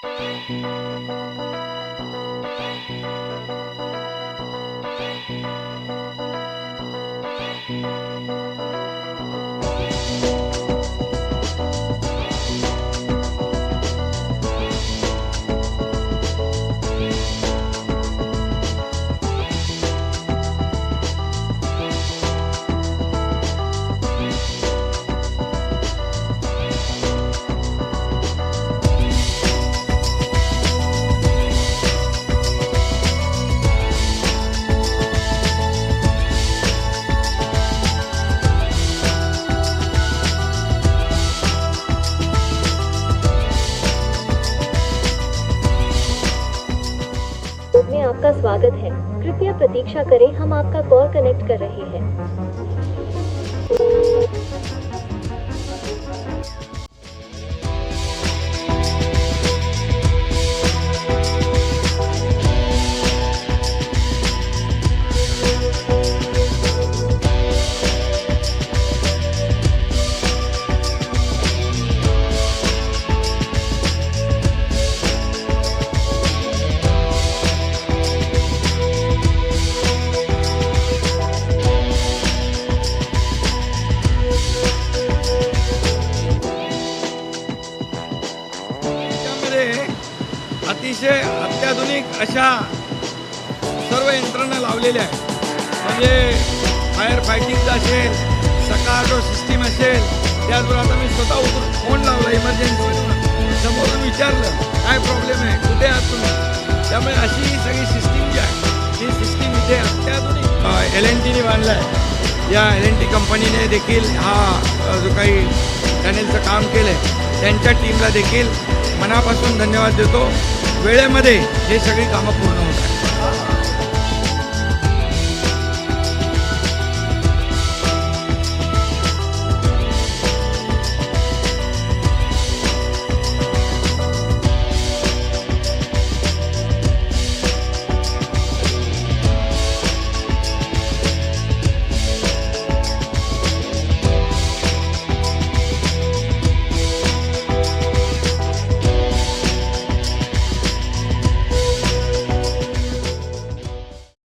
में आपका स्वागत है। कृपया प्रतीक्षा करें, हम आपका कॉल कनेक्ट कर रहे हैं। अतिशय अत्याधुनिक अशा सर्व यंत्रणा लावलेल्या आहेत. म्हणजे फायर फायटिंगचं असेल, सकाळो सिस्टीम असेल, त्याचबरोबर आता मी स्वतः उतरून फोन लावला इमर्जन्सी, समोरून विचारलं काय प्रॉब्लेम आहे, कुठे आहात तुम्ही. त्यामुळे अशी ही सगळी सिस्टीम जी आहे ती सिस्टीम इथे अत्याधुनिक LNTने बांधला आहे. या LNT कंपनीने देखील हा जो काही टनेलचं काम केलं आहे त्यांच्या टीमला देखील मनापासून धन्यवाद देतो. वेळेमध्ये हे सगळी कामं पूर्ण होत आहेत.